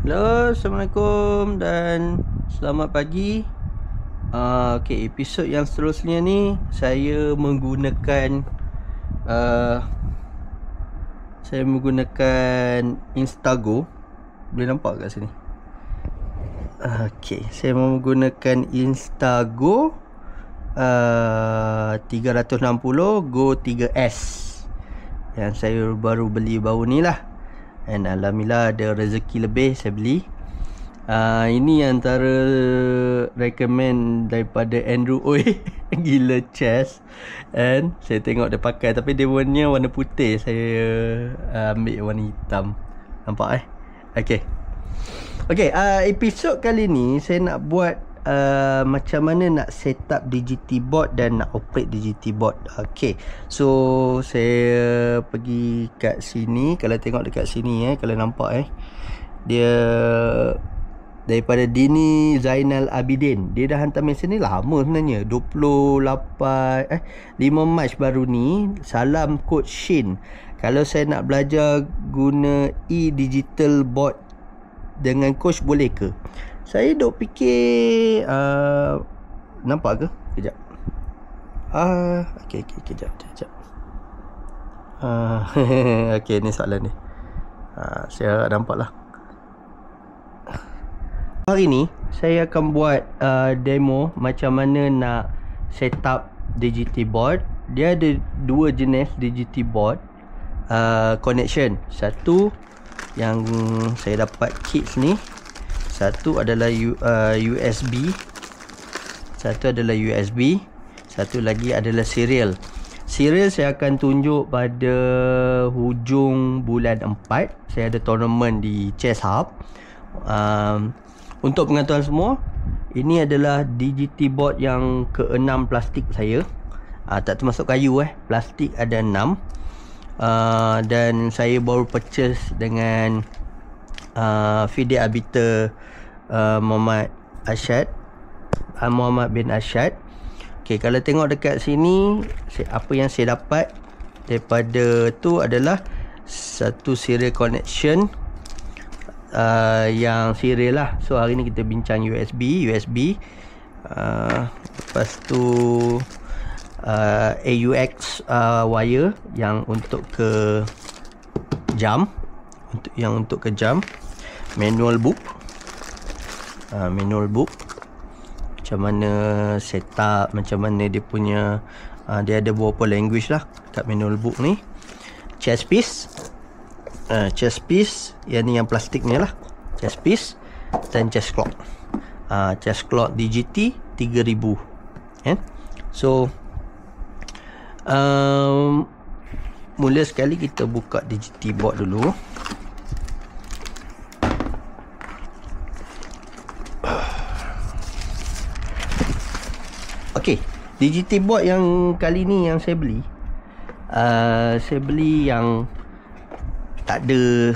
Hello, Assalamualaikum dan selamat pagi. Okey, episod yang seterusnya ni saya menggunakan Instago. Boleh nampak kat sini? Okey, saya menggunakan Instago 360 Go 3S yang saya baru beli baru ni lah. Dan alhamdulillah ada rezeki lebih saya beli. Ini antara recommend daripada Andrew Oi. Gila chest. And saya tengok dia pakai, tapi dia warna putih. Saya ambil warna hitam. Nampak Okay. Episod kali ni saya nak buat macam mana nak set up DGT board dan nak operate DGT board. So saya pergi kat sini. Kalau tengok dekat sini kalau nampak dia daripada Dini Zainal Abidin. Dia dah hantar mesej ni lama sebenarnya, 5 Mac baru ni. Salam Coach Shin. Kalau saya nak belajar guna e-digital board dengan coach boleh ke? Saya duk fikir nampak ke? Kejap. Kejap. Okey, ni soalan ni. Saya harap nampak lah. Hari ni saya akan buat demo macam mana nak set up DGT board. Dia ada dua jenis DGT board connection. Satu yang saya dapat kits ni, satu adalah USB, satu lagi adalah serial. Serial saya akan tunjuk pada hujung bulan 4. Saya ada tournament di Chess Hub. Untuk pengetahuan semua, ini adalah DGT board yang ke-6 plastik saya. Tak termasuk kayu plastik ada 6. Dan saya baru purchase dengan FIDE arbiter Muhammad bin Ashad. Kalau tengok dekat sini, apa yang saya dapat daripada tu adalah satu serial connection, yang serial lah. So hari ni kita bincang USB. Lepas tu AUX wire yang untuk ke jam, manual book, macam mana setup, macam mana dia punya dia ada beberapa language lah kat manual book ni. Chess piece, yang ni yang plastik ni lah, chess piece. Dan chess clock, chess clock DGT 3000. So mula sekali kita buka DGT board dulu. DGT board yang kali ni yang saya beli, yang tak ada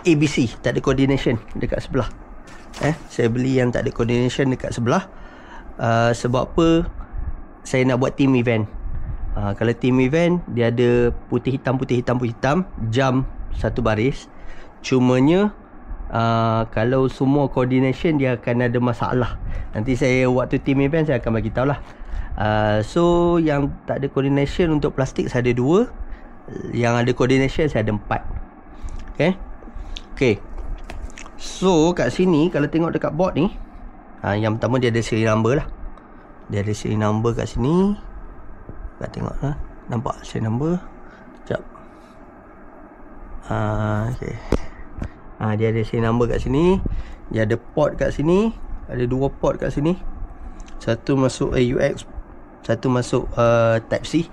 ABC, tak ada coordination dekat sebelah. Saya beli yang tak ada coordination dekat sebelah. Sebab apa? Saya nak buat team event. Kalau team event, dia ada putih hitam, jam satu baris. Cumanya kalau semua coordination dia akan ada masalah. Nanti saya waktu team event saya akan bagi tahu lah. So yang tak ada coordination untuk plastik saya ada 2. Yang ada coordination saya ada 4. Okay. So kat sini kalau tengok dekat board ni, yang pertama dia ada serial number lah. Dia ada serial number kat sini. Kita tengok nampak serial number. Sekejap. Okay. Dia ada serial number kat sini. Dia ada port kat sini. Ada 2 port kat sini. Satu masuk AUX, satu masuk Type C.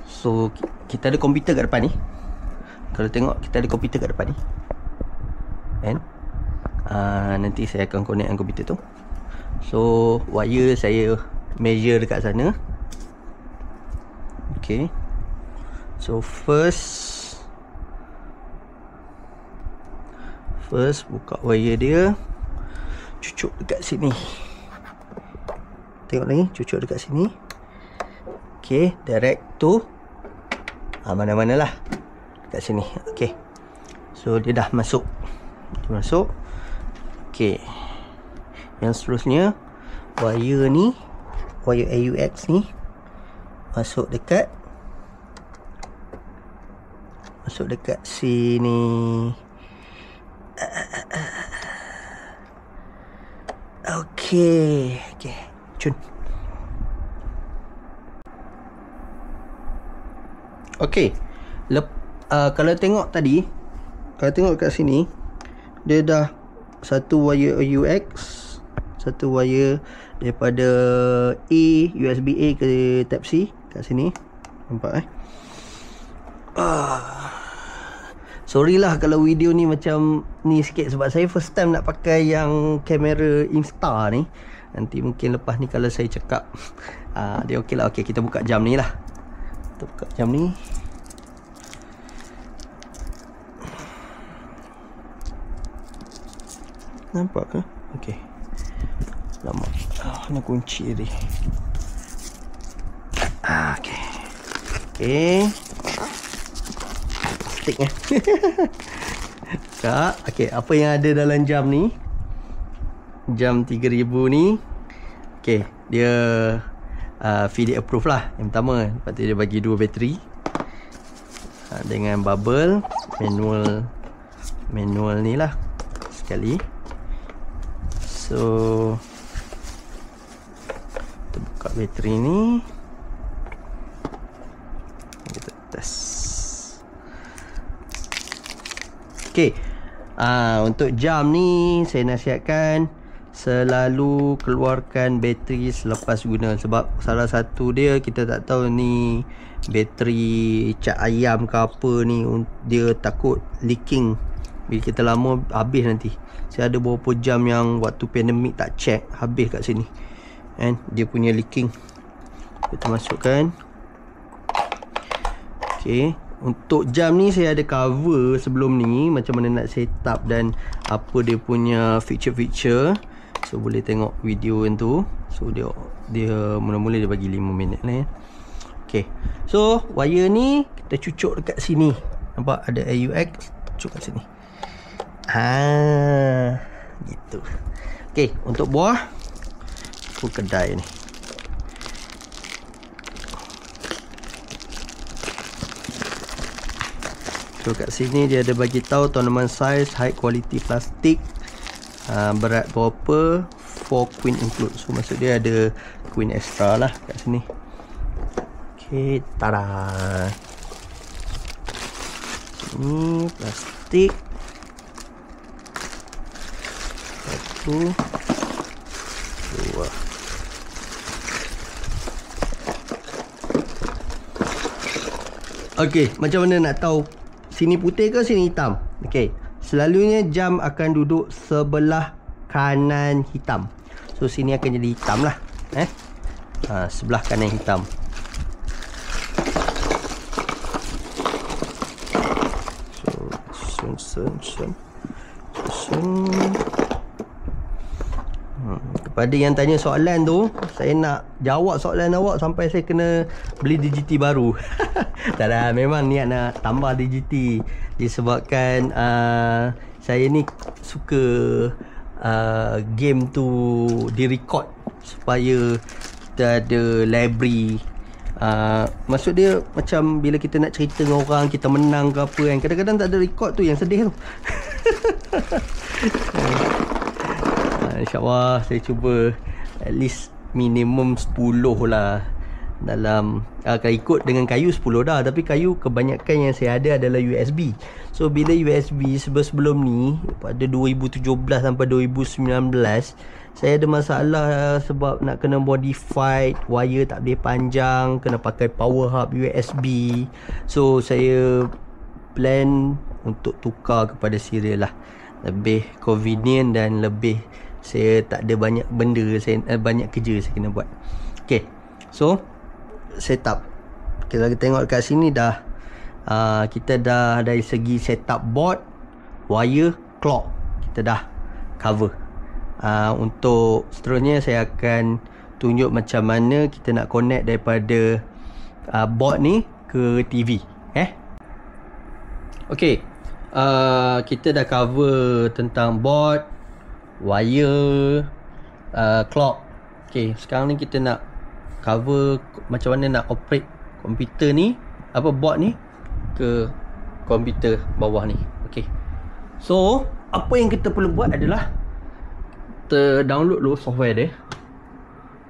So kita ada komputer kat depan ni. Kalau tengok kita ada komputer kat depan ni. Nanti saya akan connect dengan komputer tu. So wire saya measure dekat sana. So first buka wire dia, cucuk dekat sini. Tengok lagi, cucuk dekat sini. Direct to mana-mana lah. kat sini. Okey. So dia dah masuk. Dia masuk. Okey. Yang seterusnya, wire ni, wire AUX ni masuk dekat sini. Okey. Cun. Okey. Kalau tengok tadi, kalau tengok kat sini, dia dah satu wire AUX, satu wire daripada USB A ke Type C kat sini. Nampak sorry lah kalau video ni macam ni sikit, sebab saya first time nak pakai yang kamera Insta ni. Nanti mungkin lepas ni kalau saya cakap dia okey lah. Okey, kita buka jam ni lah. Kita buka jam ni. Nampak ke? Okey. Lama. Mana kunci tadi? Okey. Stick Kak, okey, apa yang ada dalam jam ni? Jam 3000 ni. Okey, dia FDA approve lah. Yang pertama, lepas tu dia bagi 2 bateri dengan bubble, manual ni lah sekali. So kita buka bateri ni, kita test. Okey, untuk jam ni saya nasihatkan selalu keluarkan bateri selepas guna. Sebab salah satu dia, kita tak tahu ni bateri cat ayam ke apa ni, dia takut leaking. Bila kita lama habis nanti. Saya ada beberapa jam yang waktu pandemik tak check, habis kat sini kan, dia punya leaking. Kita masukkan. Okey, untuk jam ni saya ada cover sebelum ni, macam mana nak set up dan apa dia punya feature-feature. So boleh tengok video yang tu. So dia mula-mula dia bagi 5 minit lah ya. Okey, so wire ni kita cucuk dekat sini. Nampak ada AUX, cucuk kat sini. Gitu. Okey, untuk buah kedai ni. So kat sini dia ada bagi tahu tournament size, high quality plastik, berat berapa, 4 queen include. So maksud dia ada queen extra lah kat sini. Okey, tada. Ini plastik. Satu, dua. Okey, macam mana nak tahu sini putih ke sini hitam? Okey, selalunya jam akan duduk sebelah kanan hitam. So sini akan jadi hitam lah. Sebelah kanan hitam. So kepada yang tanya soalan tu, saya nak jawab soalan awak sampai saya kena beli DGT baru. Tak ada, memang niat nak tambah DGT disebabkan saya ni suka game tu direkod supaya kita ada library. Maksud dia macam bila kita nak cerita dengan orang, kita menang ke apa kan, kadang-kadang tak ada record tu yang sedih tu. InsyaAllah saya cuba at least minimum 10 lah dalam kalau ikut dengan kayu 10 dah, tapi kayu kebanyakan yang saya ada adalah USB. So bila USB sebelum ni pada 2017 sampai 2019 saya ada masalah sebab nak kena modify wire, tak boleh panjang, kena pakai power hub USB. So saya plan untuk tukar kepada serial lah, lebih convenient dan lebih saya tak ada banyak benda, saya banyak kerja saya kena buat. Okay, so setup kita tengok kat sini dah kita dah dari segi setup board, wire, clock kita dah cover. Untuk seterusnya saya akan tunjuk macam mana kita nak connect daripada board ni ke TV. Okay, kita dah cover tentang board, wire, clock. Okay, sekarang ni kita nak cover macam mana nak operate komputer ni, board ni ke komputer bawah ni. Okay, so apa yang kita perlu buat adalah kita download dulu software dia.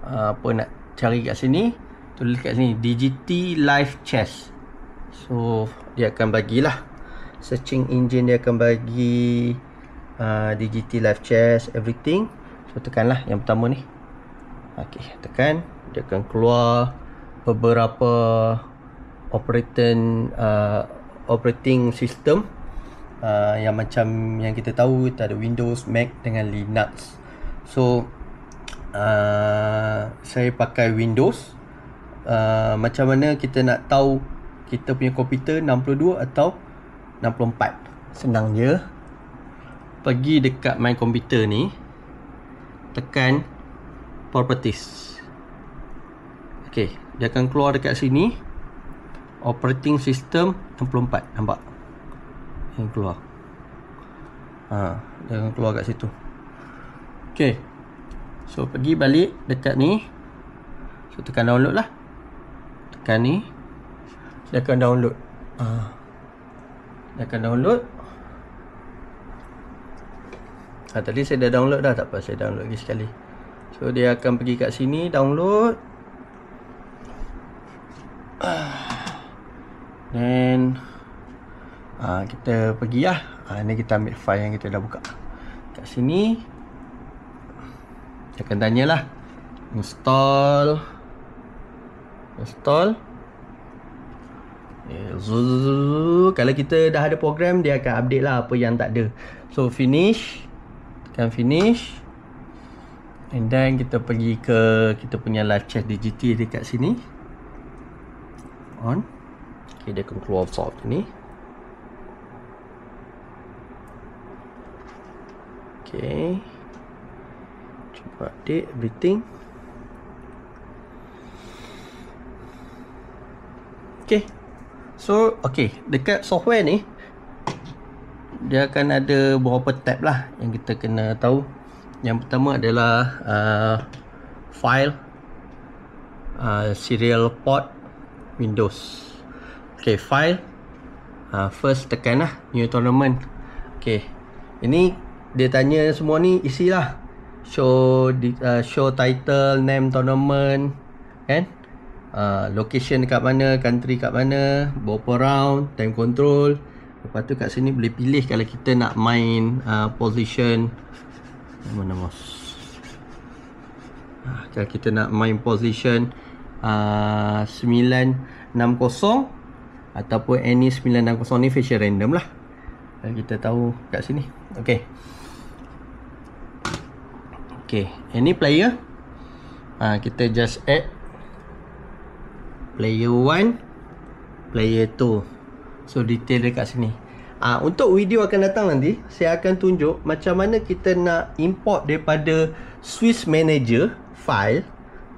Apa nak cari kat sini, tulis kat sini DGT Live Chess. So dia akan bagilah searching engine, dia akan bagi DGT Live Chess everything. So tekanlah yang pertama ni. Okay, tekan, dia akan keluar beberapa operating system yang macam yang kita tahu, kita ada Windows, Mac dengan Linux. So saya pakai Windows. Macam mana kita nak tahu kita punya komputer 62 atau 64? Senang je. Pergi dekat my komputer ni, tekan properties. Okay, dia akan keluar dekat sini operating system 64. Nampak? Yang keluar. Dia akan keluar kat situ. Okay, so pergi balik dekat ni. So tekan download lah. Tekan ni, dia akan download. Dia akan download. Tadi saya dah download dah, tak apa, saya download lagi sekali. So dia akan pergi kat sini, download. Then kita pergi lah. Ni kita ambil file yang kita dah buka. Kat sini dia akan tanyalah install. Kalau kita dah ada program, dia akan update lah apa yang tak ada. So finish, tekan finish, and then kita pergi ke kita punya live chat DGT dekat sini, on. Okay, dia akan keluar soft ni. Okay, cuba update everything. Okay, so dekat software ni dia akan ada beberapa tab lah yang kita kena tahu. Yang pertama adalah file, serial port, Windows. Okay, file, first tekan lah new tournament. Okay, ini dia tanya semua ni isilah. Show title, name tournament, kan? Location dekat mana, country kat mana, berapa round, time control. Lepas tu kat sini boleh pilih kalau kita nak main position. Mana mas? Kalau kita nak main position 960 ataupun any 960 ni facial random lah. Kita tahu kat sini. Okay, ini player. Kita just add player 1, player 2. So detail dekat sini. Untuk video akan datang nanti, saya akan tunjuk macam mana kita nak import daripada Swiss Manager file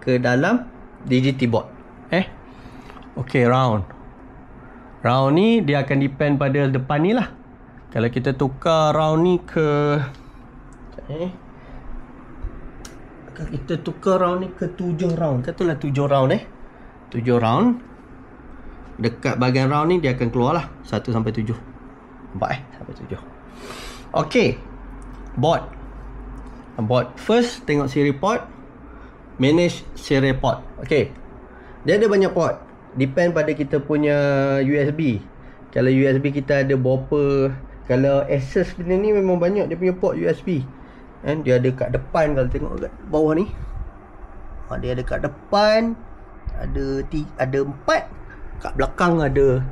ke dalam DGT board. Okay, round ni dia akan depend pada depan ni lah. Kalau kita tukar round ni ke kalau kita tukar round ni ke 7 round, katalah 7 round 7 round. Dekat bahagian round ni dia akan keluar lah 1 sampai 7. Nampak sampai 7. Okay, board. First tengok serial port, manage serial port. Okay, dia ada banyak port, depend pada kita punya USB. Kalau USB kita ada berapa, kalau Asus benda ni memang banyak dia punya port USB. Dia ada kat depan, kalau tengok kat bawah ni, dia ada kat depan, ada 4, kat belakang ada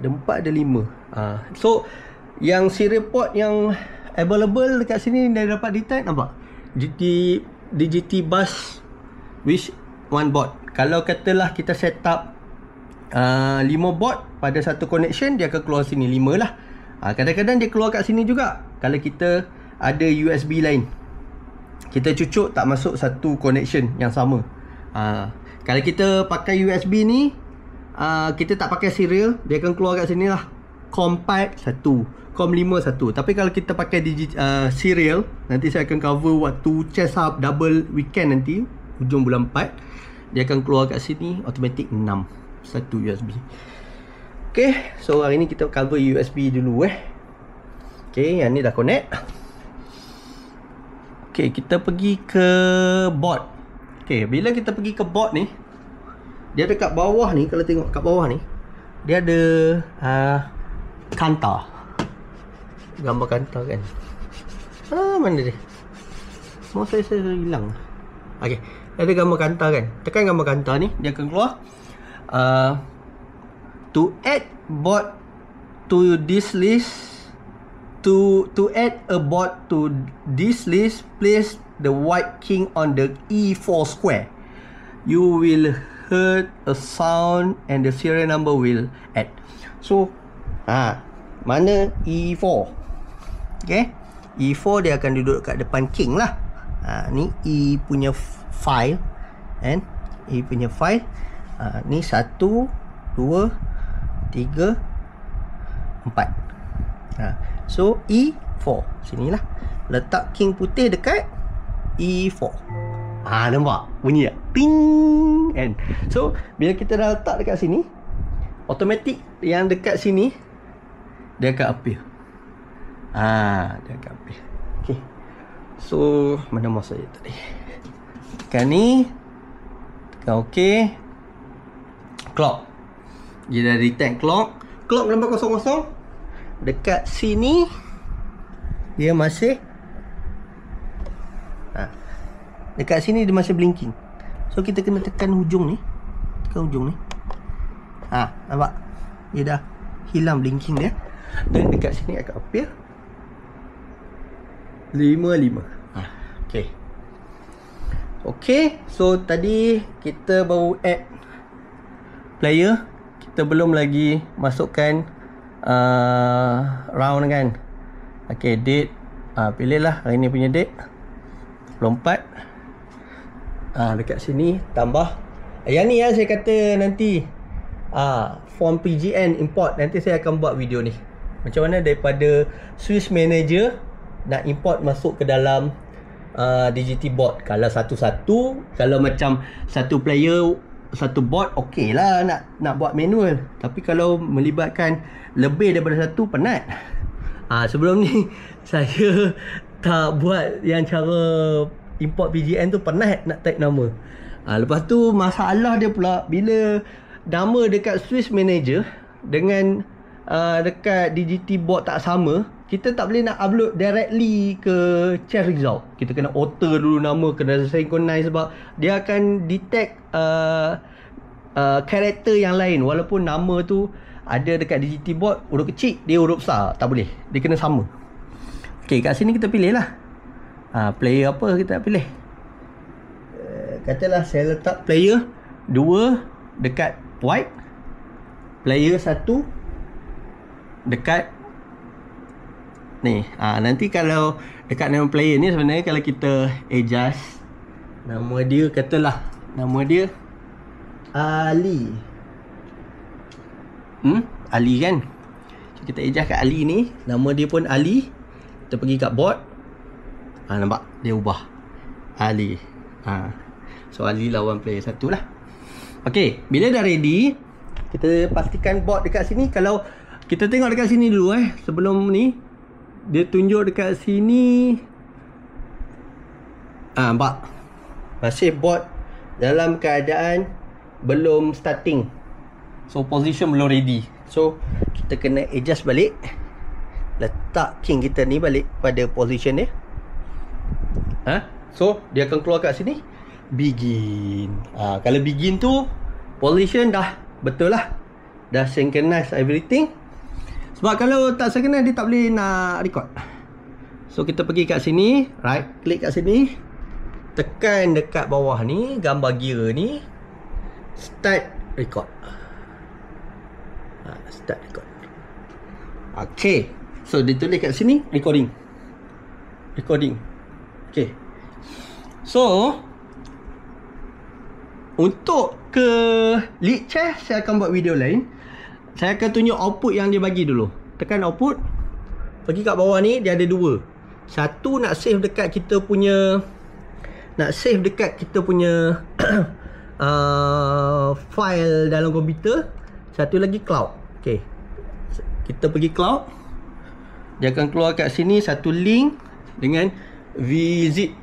4, ada 5. So yang serial port yang available dekat sini dah dapat detect, nampak? DGT bus which one board. Kalau katalah kita set up 5 board pada satu connection, dia akan keluar sini 5 lah. Kadang-kadang dia keluar kat sini juga kalau kita ada USB lain. Kita cucuk tak masuk satu connection yang sama. Kalau kita pakai USB ni, kita tak pakai serial, dia akan keluar kat sini lah. COM 4 1, COM 5 1. Tapi kalau kita pakai serial, nanti saya akan cover waktu chest up double weekend nanti hujung bulan 4, dia akan keluar kat sini automatic 6 satu USB. Okay, so hari ni kita cover USB dulu Okay, yang ni dah connect. Okay, kita pergi ke board. Okay, bila kita pergi ke board ni, dia ada kat bawah ni, kalau tengok kat bawah ni, dia ada kantar. Gambar kantar kan. Mana dia? Mau saya hilang. Okay, ada gambar kantar kan. Tekan gambar kantar ni, dia akan keluar. To add board to this list, to add a board to this list, place the white king on the E4 square. You will hear a sound and the serial number will add. So, mana E4? Okay, E4 dia akan duduk kat depan king lah. Ni E punya file, and E punya file. Ni 1, 2, 3, 4. So E4 sinilah. Letak king putih dekat E4. Nampak bunyi tak? Ting. And so bila kita dah letak dekat sini, automatic yang dekat sini dia akan appear. Dia akan appear. Okay, so mana mouse saya tadi? Tekan ni, tekan OK. Clock, dia dah detect clock. Clock nombor 00. Dekat sini dia masih dekat sini dia masih blinking. So kita kena tekan hujung ni. Tekan hujung ni. Nampak? Dia dah hilang blinking dia. Dan dekat sini akan appear 55. Okay, so tadi kita baru add player. Kita belum lagi masukkan round kan. Okay, date. Pilihlah hari ni punya date 24. Dekat sini tambah. Yang ni saya kata nanti form PGN import. Nanti saya akan buat video ni, macam mana daripada Swiss Manager nak import masuk ke dalam DGT board. Kalau satu-satu, kalau macam satu player satu board, okey lah nak buat manual. Tapi kalau melibatkan lebih daripada satu, penat. Sebelum ni saya tak buat yang cara import PGN tu, penat nak type nama. Lepas tu masalah dia pula bila nama dekat Swiss Manager dengan dekat DGT board tak sama, kita tak boleh nak upload directly ke chess result. Kita kena alter dulu nama, kena synchronize sebab dia akan detect karakter yang lain. Walaupun nama tu ada dekat DGT board huruf kecil, dia huruf besar, tak boleh. Dia kena sama. Okay, kat sini kita pilih lah player apa kita nak pilih. Katalah saya letak player 2 dekat white, player 1 dekat ni. Nanti kalau dekat nama player ni, sebenarnya kalau kita adjust nama dia, katalah nama dia Ali. Ali kan. So, kita adjust kat Ali ni, nama dia pun Ali. Kita pergi kat board, nampak dia ubah Ali. So Ali lawan player 1 lah. Okay, bila dah ready, kita pastikan board dekat sini. Kalau kita tengok dekat sini dulu sebelum ni, dia tunjuk dekat sini. Nampak masih board dalam keadaan belum starting. So position belum ready. So kita kena adjust balik, letak king kita ni balik pada position dia. So dia akan keluar kat sini begin. Kalau begin tu position dah betul lah, dah synchronize everything. Sebab kalau tak synchronize, dia tak boleh nak record. So kita pergi kat sini, right click kat sini, tekan dekat bawah ni gambar gear ni, start record. Start record. Okay, so dia tulis kat sini recording. Okay, so untuk ke lead chess saya akan buat video lain. Saya akan tunjuk output yang dia bagi dulu. tekan output, pergi kat bawah ni dia ada dua. Satu nak save dekat kita punya file dalam komputer. Satu lagi cloud. Okey. Kita pergi cloud. Dia akan keluar kat sini satu link dengan visit.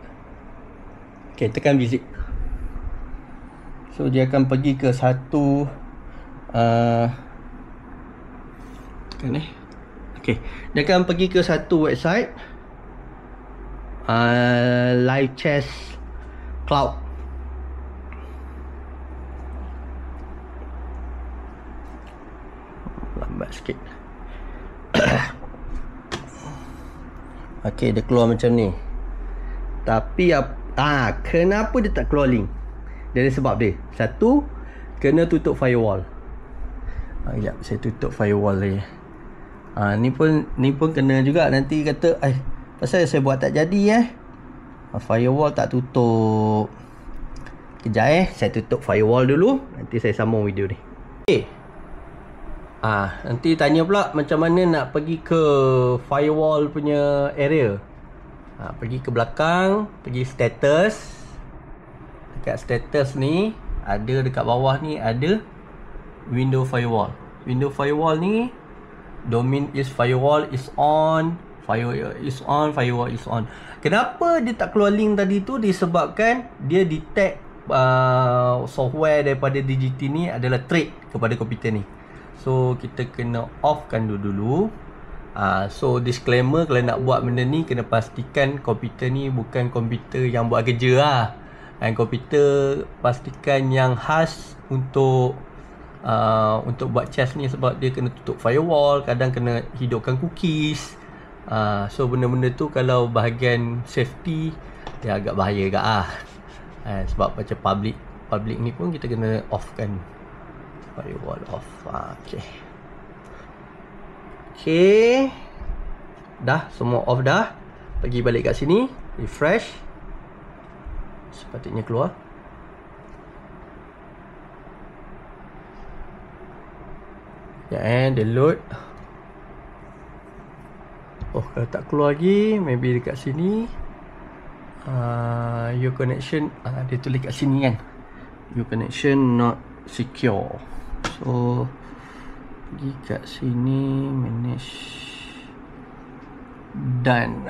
Okey, tekan visit. So dia akan pergi ke satu Okey, dia akan pergi ke satu website Live Chess Cloud. Lambat sikit. Okey, dia keluar macam ni. Tapi kenapa dia tak keluar link? Dia ada sebab dia. Satu, kena tutup firewall. Sekejap, saya tutup firewall lagi. Ni pun kena juga. Nanti kata pasal saya buat tak jadi firewall tak tutup. Kejap saya tutup firewall dulu. Nanti saya sambung video ni. Okay. Nanti tanya pula macam mana nak pergi ke firewall punya area. Pergi ke belakang, pergi status. Dekat status ni ada, dekat bawah ni ada window firewall. Window firewall ni domain is firewall is on, firewall is on. Kenapa dia tak keluar link tadi tu? Disebabkan dia detect software daripada DGT ni adalah threat kepada komputer ni. So kita kena offkan dulu. So disclaimer, kalau nak buat benda ni kena pastikan komputer ni bukan komputer yang buat kerja lah. Dan komputer pastikan yang khas untuk buat chess ni, sebab dia kena tutup firewall, kadang kena hidupkan cookies. So benda-benda tu kalau bahagian safety dia agak bahaya agak sebab macam public ni pun kita kena offkan firewall off. Okay, dah semua off dah. Pergi balik kat sini, refresh, sepatutnya keluar. Dia load. Kalau tak keluar lagi, maybe dekat sini your connection, dia tulis kat sini kan, your connection not secure. So pergi kat sini, manage, done.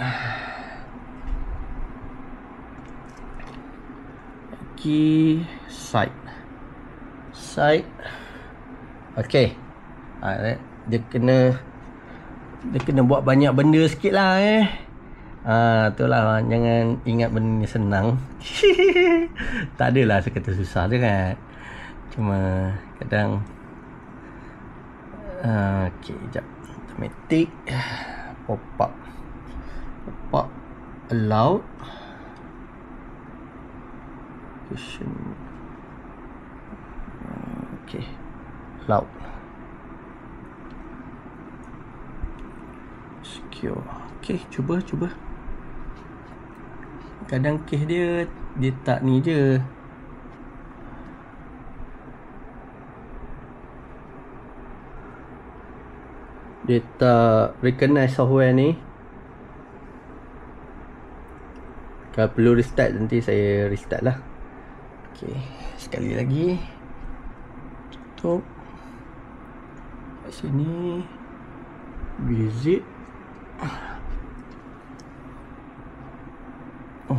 Lagi site. Okay. Dia kena buat banyak benda sikit lah itulah, jangan ingat benda ni senang. Tak adalah saya kata susah je kan, cuma kadang okay, sekejap. Automatic pop up allowed okay, allowed secure. Okay, cuba. Kadang case dia tak ni je. Dia tak recognize software ni. Kalau perlu restart, nanti saya restart lah. Okay, sekali lagi. Tutup. Kat sini visit.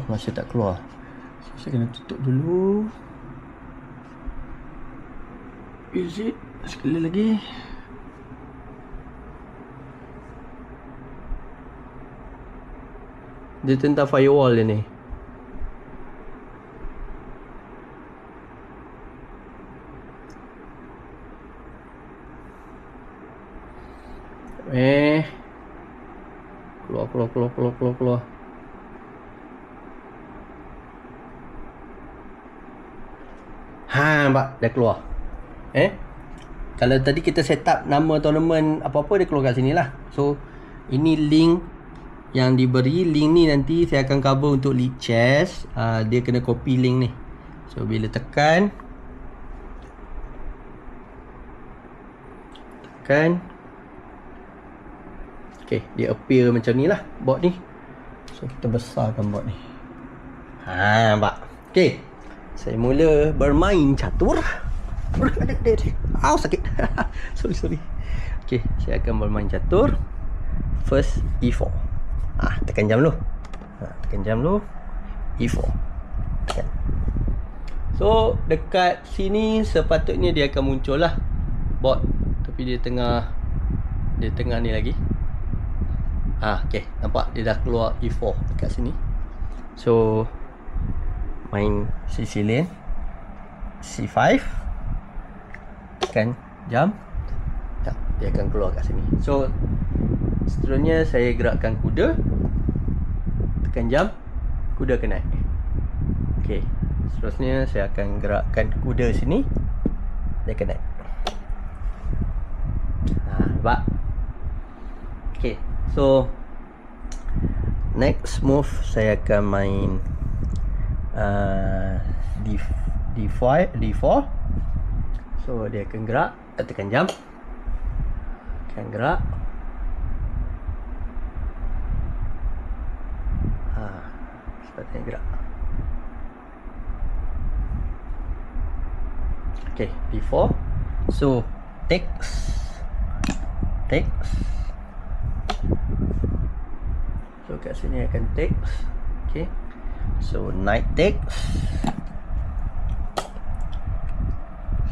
Masih tak keluar. So, saya kena tutup dulu. Visit sekali lagi. Dia tentang firewall dia ni. Keluar. Nampak dah keluar. Kalau tadi kita set up nama tournament apa-apa, dia keluar kat sini lah. So ini link yang diberi. Link ni nanti saya akan cover untuk League Chess. Dia kena copy link ni. So bila tekan Okay, dia appear macam ni lah board ni. So kita besarkan board ni. Nampak? Okay, saya mula bermain catur. Sakit. Sorry. Okay, saya akan bermain catur. First E4. Tekan jam dulu. Tekan jam dulu. E4. Tekan. So dekat sini sepatutnya dia akan muncul lah board, tapi dia tengah ni lagi. Okay, nampak dia dah keluar E4 dekat sini. So main Sicilian C5, tekan jam, dia akan keluar kat sini. So seterusnya saya gerakkan kuda, tekan jam, kuda akan naik. Okay, seterusnya saya akan gerakkan kuda sini, dia akan naik. Nampak? Okay, so next move saya akan main D4. So dia akan gerak, tekan jam, akan gerak. Sepatutnya gerak. Okay, D4. So takes. So kat sini akan takes. Okay, so knight takes.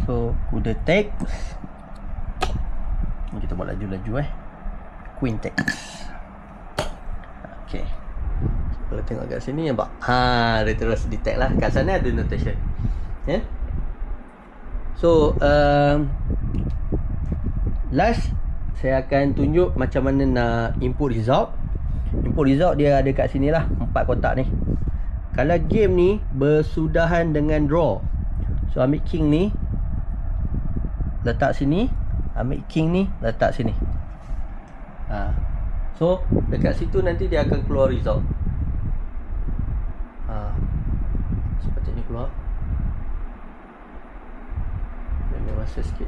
So kuda takes. Ni kita buat laju-laju Queen takes. Okay, so, kalau tengok kat sini nampak dia terus detect lah. Kat sana ada notation. So last saya akan tunjuk macam mana nak input result. Input result dia ada kat sini lah, 4 kotak ni. Kalau game ni bersudahan dengan draw, so ambil king ni letak sini, ambil king ni letak sini. So dekat situ nanti dia akan keluar result. Sepatutnya keluar. Ambil masa sikit.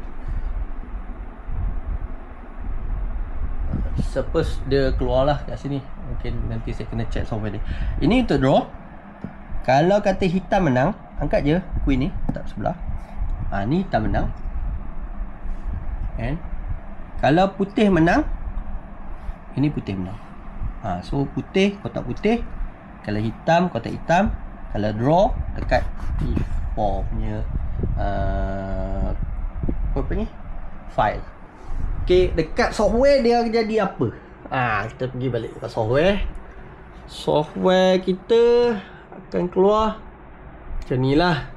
Suppose dia keluar lah kat sini. Mungkin nanti saya kena check software dia. Ini untuk draw. Kalau kata hitam menang, angkat je queen ni, letak sebelah. Ni hitam menang. And kalau putih menang, ini putih menang. So putih, kotak putih. Kalau hitam, kotak hitam. Kalau draw, dekat E4 punya apa ni? File. Okay, dekat software dia jadi apa? Kita pergi balik dekat software. Software kita akan keluar macam ni lah.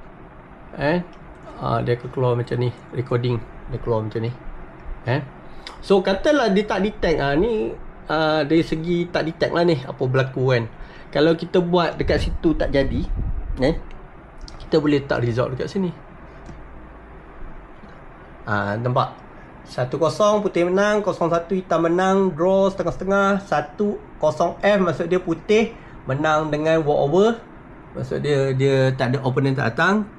Dia akan keluar macam ni. Recording dia keluar macam ni. So katalah dia tak detect. Ni dari segi tak detect lah ni apa berlaku kan. Kalau kita buat dekat situ tak jadi, kita boleh letak result dekat sini. Nampak? 1-0 putih menang, 0-1 hitam menang, draw setengah-setengah, 1-0F maksud dia putih menang dengan walkover. Maksud dia tak ada opponent tak datang.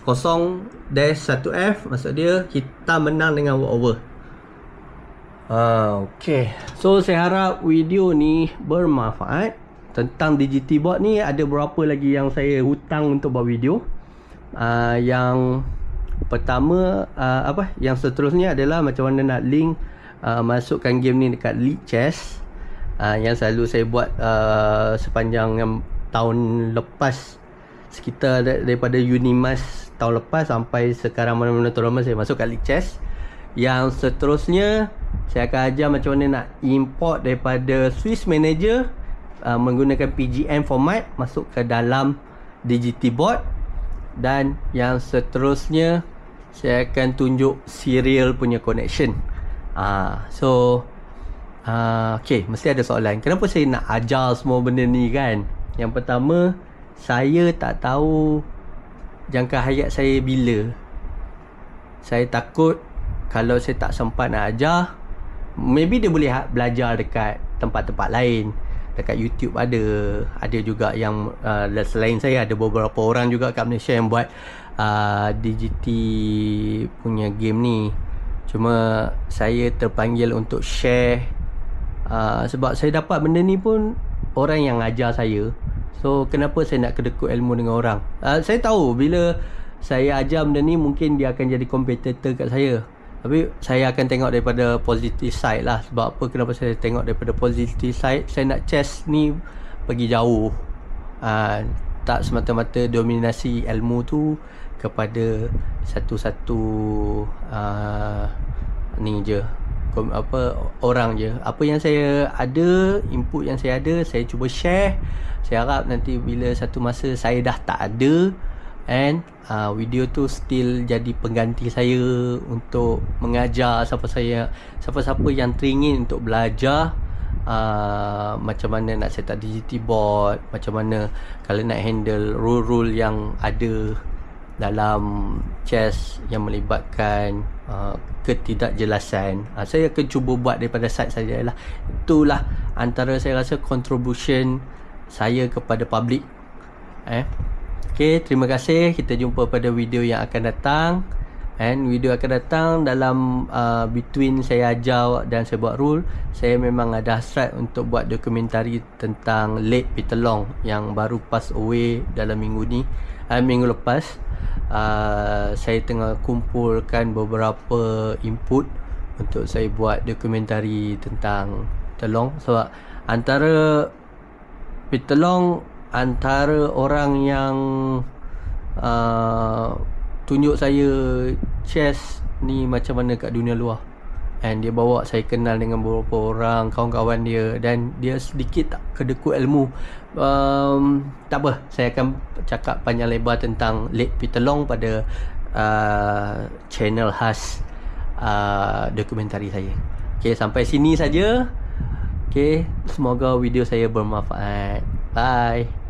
0-1F maksud dia hitam menang dengan walkover. Okay, so saya harap video ni bermanfaat. Tentang DGT board ni ada berapa lagi yang saya hutang untuk buat video. Yang pertama yang seterusnya adalah macam mana nak link masukkan game ni dekat League Chess, yang selalu saya buat sepanjang tahun lepas, sekitar daripada Unimas tahun lepas sampai sekarang mana-mana tournament saya masuk kat League Chess. Yang seterusnya saya akan ajar macam mana nak import daripada Swiss Manager menggunakan PGM format masuk ke dalam DGT board. Dan yang seterusnya saya akan tunjuk serial punya connection. Okay, mesti ada soalan, kenapa saya nak ajar semua benda ni kan? Yang pertama, saya tak tahu jangka hayat saya bila. Saya takut kalau saya tak sempat nak ajar, maybe dia boleh belajar dekat tempat-tempat lain. Dekat YouTube ada juga yang selain saya, ada beberapa orang juga kat Malaysia yang buat DGT punya game ni. Cuma saya terpanggil untuk share Sebab saya dapat benda ni pun orang yang ajar saya. So kenapa saya nak kedekut ilmu dengan orang? Saya tahu bila saya ajar benda ni mungkin dia akan jadi competitor kat saya. Tapi saya akan tengok daripada positive side lah. Sebab apa, kenapa saya tengok daripada positive side? Saya nak chess ni pergi jauh. Tak semata-mata dominasi ilmu tu kepada satu-satu ni je, orang je. Apa yang saya ada, input yang saya ada, saya cuba share. Saya harap nanti bila satu masa saya dah tak ada, and video tu still jadi pengganti saya untuk mengajar siapa-siapa yang teringin untuk belajar macam mana nak set up DGT board, macam mana kalau nak handle rule-rule yang ada dalam chess yang melibatkan ketidakjelasan. Saya akan cuba buat daripada side saya lah. Itulah antara saya rasa contribution saya kepada public. Okay, terima kasih. Kita jumpa pada video yang akan datang. And video akan datang dalam between saya ajar dan saya buat rule, saya memang ada hasrat untuk buat dokumentari tentang late Peter Long yang baru pass away dalam minggu lepas. Saya tengah kumpulkan beberapa input untuk saya buat dokumentari tentang Peter Long. Sebab antara Peter Long, antara orang yang tunjuk saya chess ni macam mana kat dunia luar. And dia bawa saya kenal dengan beberapa orang, kawan-kawan dia, dan dia sedikit tak kedekut ilmu. Tak apa, saya akan cakap panjang lebar tentang late Peter Long pada channel khas dokumentari saya. Okay, sampai sini saja. Okay, semoga video saya bermanfaat. Bye.